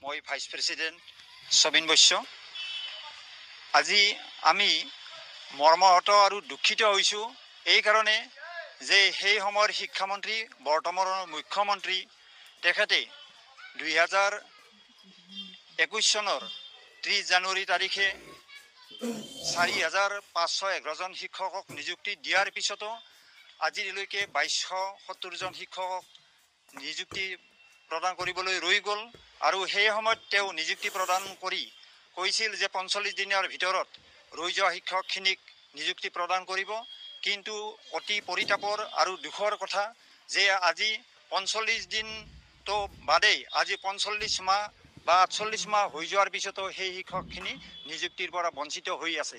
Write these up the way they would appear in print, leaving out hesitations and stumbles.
মই vice president সবিন Baishya. আজি আমি মৰ্মাহত আৰু দুঃখিত হৈছোঁ এই কাৰণে যে সেই সময়ৰ শিক্ষামন্ত্ৰী বৰ্তমানৰ মুখ্যমন্ত্ৰী তেখেতে 2021 চনৰ 30 জানুৱাৰী তাৰিখে 4511 জন শিক্ষকক নিযুক্তি দিয়াৰ পিছতো আজিলৈকে 2270 জন শিক্ষকক নিযুক্তি প্ৰদান কৰিবলৈ ৰৈ গ'ল। আৰু সেই সময়ত তেওঁ নিযুক্তি প্ৰদান কৰি কৈছিল যে 45 দিনৰ ভিতৰত ৰৈ যোৱা শিক্ষকখিনিক নিযুক্তি প্ৰদান কৰিব। কিন্তু অতি পৰিতাপৰ আৰু দুখৰ কথা যে আজি 45 দিনটো বাদেই আজি 45 মাহ বা 48 মাহ হৈ যোৱাৰ পিছতো সেই শিক্ষকখিনি নিযুক্তিৰ পৰা বঞ্চিত হৈ আছে।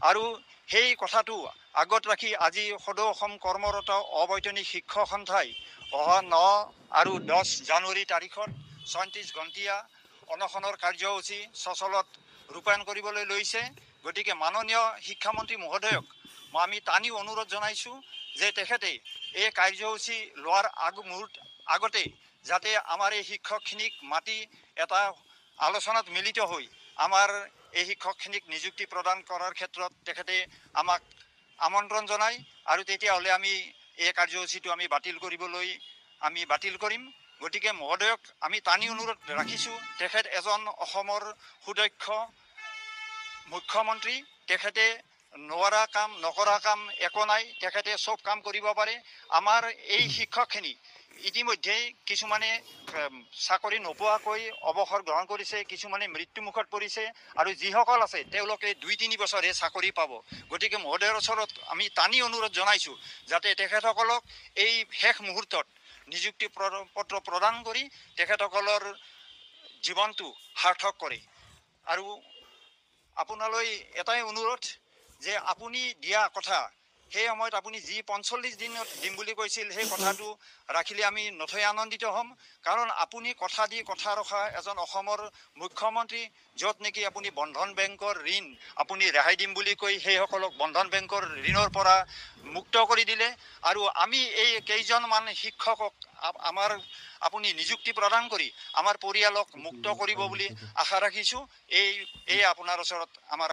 আৰু সেই কথাটো আগত ৰাখি আজি সদৌ অসম কৰ্মৰত অবৈতনিক শিক্ষক সন্থাই অহা 9 আৰু 10 জানুৱাৰী তাৰিখত 34 ঘণ্টীয়া অনশনৰ কাৰ্যসূচী সচলত ৰূপায়ণ কৰিবলৈ লৈছে। গতিকে মাননীয় শিক্ষামন্ত্ৰী মহোদয়ক আমি টানি অনুৰোধ জনাইছোঁ যে তেখেতে এই কাৰ্যসূচী লোৱাৰ আগতে যাতে আমাৰ এই শিক্ষকখিনিক মাতি এটা আলোচনাত মিলিত হৈ আমাৰ এই শিক্ষকখিনিক নিযুক্তি প্ৰদান কৰাৰ ক্ষেত্ৰত তেখেতে আমাক আমন্ত্ৰণ জনায় আৰু তেতিয়াহ'লে আমি এই কাৰ্যসূচীটো আমি বাতিল কৰিম। গতিকে মহোদয়ক আমি টানি অনুৰোধ ৰাখিছোঁ, তেখেত এজন অসমৰ সুদক্ষ মুখ্যমন্ত্ৰী, তেখেতে নোৱাৰা কাম নকৰা কাম একো নাই, তেখেতে চব কাম কৰিব পাৰে। আমাৰ এই শিক্ষকখিনি ইতিমধ্যেই কিছুমানে চাকৰি নোপোৱাকৈ অৱসৰ গ্ৰহণ কৰিছে, কিছুমানে মৃত্যুমুখত পৰিছে আৰু যিসকল আছে তেওঁলোকে 2-3 বছৰহে চাকৰি পাব। গতিকে মহোদয়ৰ ওচৰত আমি টানি অনুৰোধ জনাইছোঁ যাতে তেখেতসকলক এই শেষ মুহূৰ্তত নিযুক্তি পত্ৰ প্ৰদান কৰি তেখেতসকলৰ জীৱনটো সাৰ্থক কৰে। আৰু আপোনালৈ এটাই অনুৰোধ যে আপুনি দিয়া কথা সেই সময়ত আপুনি যি 45 দিনত দিম বুলি কৈছিল সেই কথাটো ৰাখিলে আমি নথৈ আনন্দিত হ'ম। কাৰণ আপুনি কথা দি কথা ৰখা এজন অসমৰ মুখ্যমন্ত্ৰী, য'ত নেকি আপুনি বন্ধন বেংকৰ ঋণ আপুনি ৰেহাই দিম বুলি কৈ সেইসকলক বন্ধন বেংকৰ ঋণৰ পৰা মুক্ত কৰি দিলে। আৰু আমি এই কেইজনমান শিক্ষকক আপুনি নিযুক্তি প্ৰদান কৰি আমাৰ পৰিয়ালক মুক্ত কৰিব বুলি আশা ৰাখিছোঁ। এই আপোনাৰ ওচৰত আমাৰ